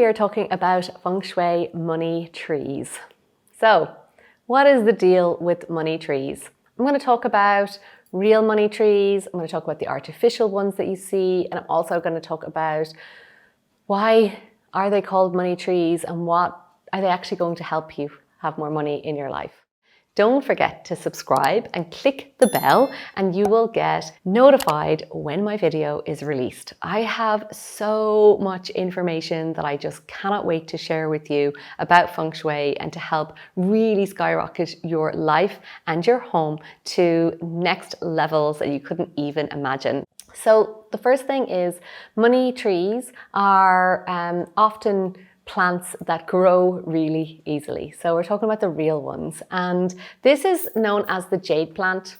are talking about Feng Shui money trees. So, what is the deal with money trees? I'm going to talk about real money trees, I'm going to talk about the artificial ones that you see, and I'm also going to talk about why are they called money trees and what are they actually going to help you have more money in your life. Don't forget to subscribe and click the bell and you will get notified when my video is released. I have so much information that I just cannot wait to share with you about Feng Shui and to help really skyrocket your life and your home to next levels that you couldn't even imagine. So the first thing is money trees are often plants that grow really easily. So we're talking about the real ones. And this is known as the jade plant.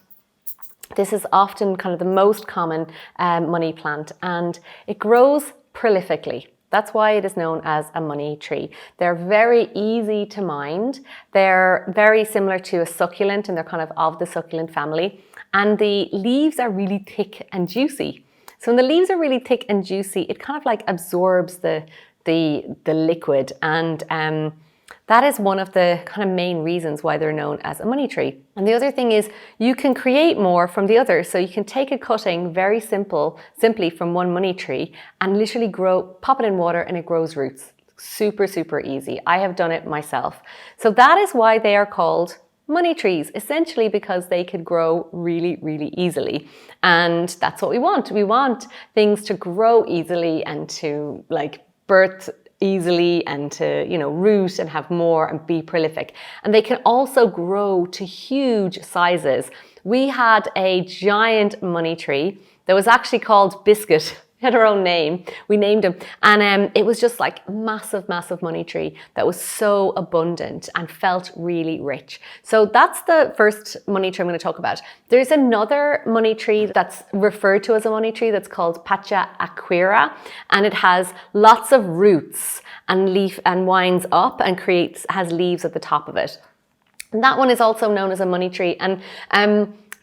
This is often kind of the most common money plant, and it grows prolifically. That's why it is known as a money tree. They're very easy to mind. They're very similar to a succulent, and they're kind of the succulent family. And the leaves are really thick and juicy. So when the leaves are really thick and juicy, it kind of like absorbs the liquid, and that is one of the kind of main reasons why they're known as a money tree. And the other thing is you can create more from the others. So you can take a cutting very simply from one money tree and literally pop it in water and it grows roots. Super, super easy. I have done it myself. So that is why they are called money trees, essentially because they could grow really, really easily. And that's what we want. We want things to grow easily and to like birth easily and to, root and have more and be prolific. And they can also grow to huge sizes. We had a giant money tree that was actually called Biscuit. He had her own name. We named him. And it was just like massive, massive money tree that was so abundant and felt really rich. So that's the first money tree I'm going to talk about. There's another money tree that's referred to as a money tree that's called Pachira Aquatica. And it has lots of roots and leaf and winds up and has leaves at the top of it. And that one is also known as a money tree. And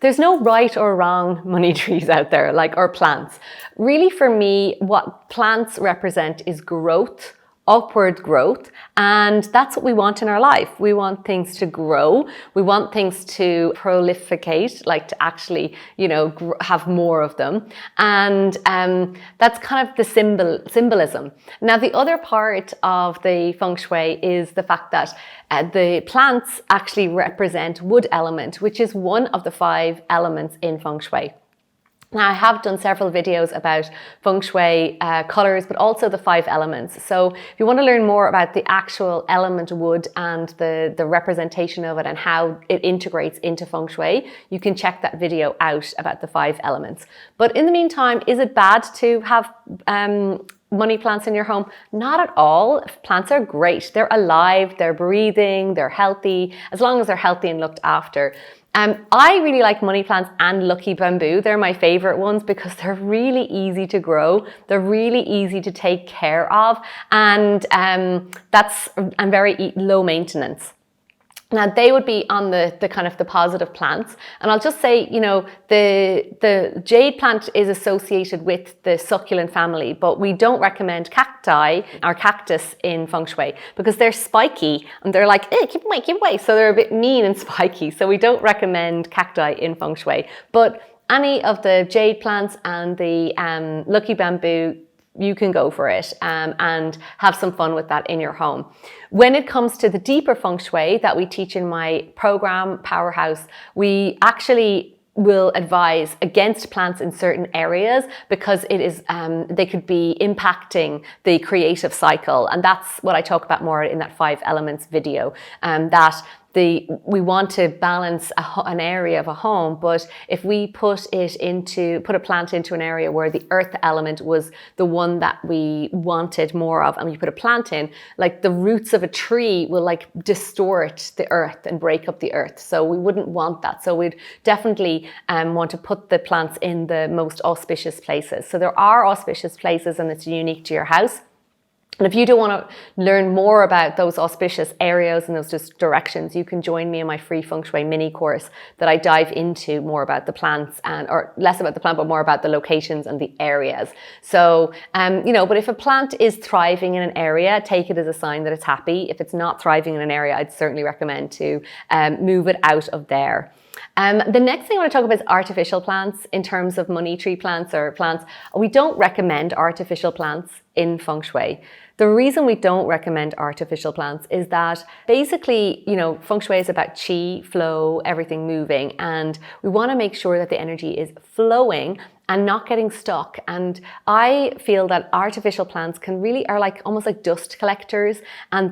there's no right or wrong money trees out there, or plants. Really, for me, what plants represent is growth, upward growth, and that's what we want in our life. We want things to grow. We want things to proliferate, like to actually, have more of them. And that's kind of the symbolism. Now, the other part of the Feng Shui is the fact that the plants actually represent wood element, which is one of the 5 elements in Feng Shui. Now, I have done several videos about Feng Shui colors, but also the 5 elements. So if you want to learn more about the actual element wood and the representation of it and how it integrates into Feng Shui, you can check that video out about the 5 elements. But in the meantime, is it bad to have money plants in your home? Not at all. Plants are great. They're alive, they're breathing, they're healthy, as long as they're healthy and looked after. I really like money plants and lucky bamboo. They're my favorite ones because they're really easy to grow. They're really easy to take care of, and that's very low maintenance. Now, they would be on the kind of the positive plants. And I'll just say, the jade plant is associated with the succulent family, but we don't recommend cacti or cactus in Feng Shui because they're spiky and they're like, keep away. So they're a bit mean and spiky. So we don't recommend cacti in Feng Shui. But any of the jade plants and the lucky bamboo, you can go for it and have some fun with that in your home. When it comes to the deeper Feng Shui that we teach in my program, Powerhouse, we actually will advise against plants in certain areas because it is they could be impacting the creative cycle. And that's what I talk about more in that 5 elements video, we want to balance an area of a home, but if we put a plant into an area where the earth element was the one that we wanted more of, and we put a plant in, like the roots of a tree will like distort the earth and break up the earth. So we wouldn't want that. So we'd definitely want to put the plants in the most auspicious places. So there are auspicious places and it's unique to your house. And if you don't want to learn more about those auspicious areas and those just directions, you can join me in my free Feng Shui mini course that I dive into more about the plants or less about the plant, but more about the locations and the areas. So, but if a plant is thriving in an area, take it as a sign that it's happy. If it's not thriving in an area, I'd certainly recommend to move it out of there. The next thing I want to talk about is artificial plants. In terms of money tree plants or plants, we don't recommend artificial plants in Feng Shui. The reason we don't recommend artificial plants is that basically, Feng Shui is about qi, flow, everything moving, and we want to make sure that the energy is flowing and not getting stuck. And I feel that artificial plants are like almost like dust collectors, and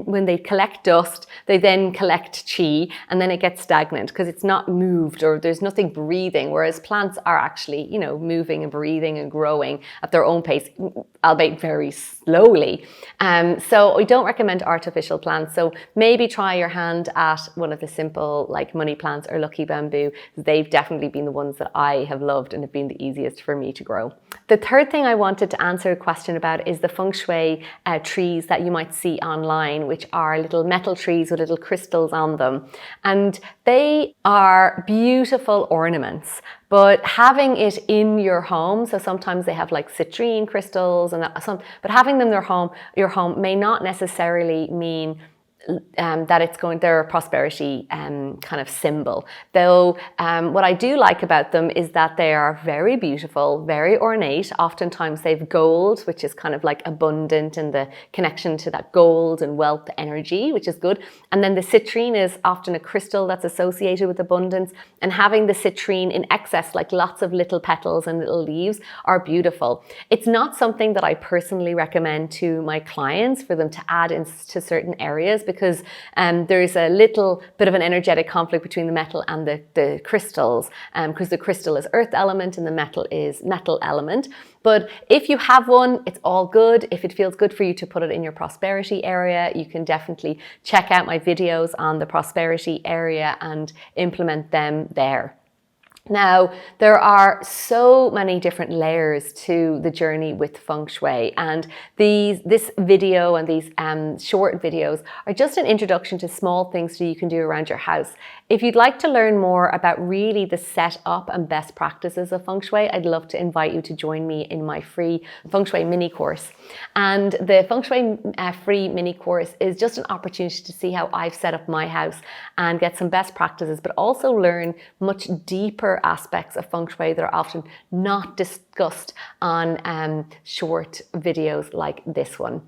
when they collect dust, they then collect qi, and then it gets stagnant because it's not moved or there's nothing breathing, whereas plants are actually, moving and breathing and growing at their own pace, albeit very slowly. So we don't recommend artificial plants. So maybe try your hand at one of the simple like money plants or lucky bamboo. They've definitely been the ones that I have loved and have been the easiest for me to grow. The third thing I wanted to answer a question about is the Feng Shui trees that you might see online, which are little metal trees with little crystals on them. And they are beautiful ornaments, but having it in your home, so sometimes they have like citrine crystals but having them in your home may not necessarily mean that they're a prosperity kind of symbol. Though what I do like about them is that they are very beautiful, very ornate. Oftentimes they've gold, which is kind of like abundant, and the connection to that gold and wealth energy, which is good. And then the citrine is often a crystal that's associated with abundance, and having the citrine in excess, like lots of little petals and little leaves, are beautiful. It's not something that I personally recommend to my clients for them to add into certain areas, because there's a little bit of an energetic conflict between the metal and the crystals, because the crystal is earth element and the metal is metal element. But if you have one, it's all good. If it feels good for you to put it in your prosperity area, you can definitely check out my videos on the prosperity area and implement them there. Now, there are so many different layers to the journey with Feng Shui, and this video and these short videos are just an introduction to small things that you can do around your house. If you'd like to learn more about really the setup and best practices of Feng Shui, I'd love to invite you to join me in my free Feng Shui mini course. And the Feng Shui free mini course is just an opportunity to see how I've set up my house and get some best practices, but also learn much deeper aspects of Feng Shui that are often not discussed on short videos like this one.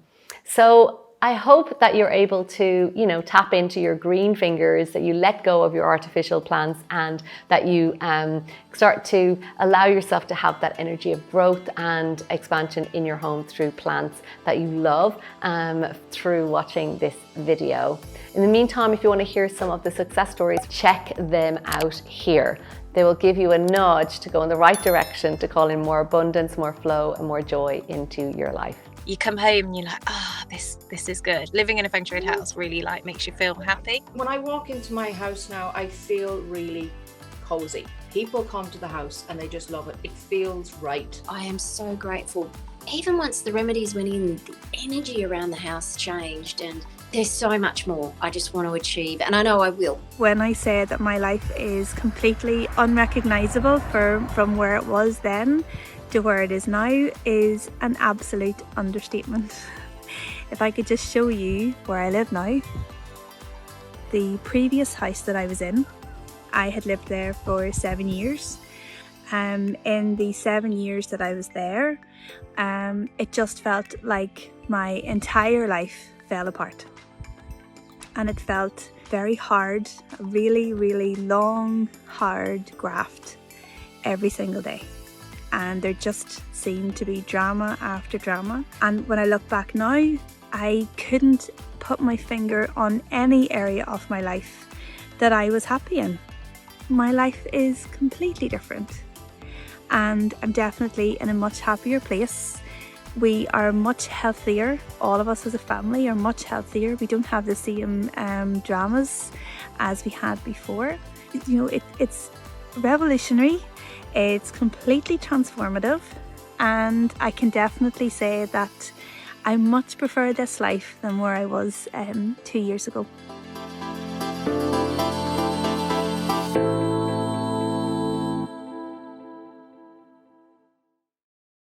So I hope that you're able to, tap into your green fingers, that you let go of your artificial plants, and that you start to allow yourself to have that energy of growth and expansion in your home through plants that you love through watching this video. In the meantime, if you want to hear some of the success stories, check them out here. They will give you a nudge to go in the right direction, to call in more abundance, more flow, and more joy into your life. You come home and you're like, this is good. Living in a Feng Shui house really makes you feel happy. When I walk into my house now, I feel really cozy. People come to the house and they just love it. It feels right. I am so grateful. Even once the remedies went in, the energy around the house changed, and there's so much more I just want to achieve, and I know I will. When I say that my life is completely unrecognisable from where it was then to where it is now is an absolute understatement. If I could just show you where I live now. The previous house that I was in, I had lived there for 7 years. In the 7 years that I was there, it just felt like my entire life fell apart. And it felt very hard, a really, really long, hard graft every single day. And there just seemed to be drama after drama. And when I look back now, I couldn't put my finger on any area of my life that I was happy in. My life is completely different. And I'm definitely in a much happier place. We are much healthier. All of us as a family are much healthier. We don't have the same dramas as we had before. It's revolutionary. It's completely transformative. And I can definitely say that I much prefer this life than where I was 2 years ago.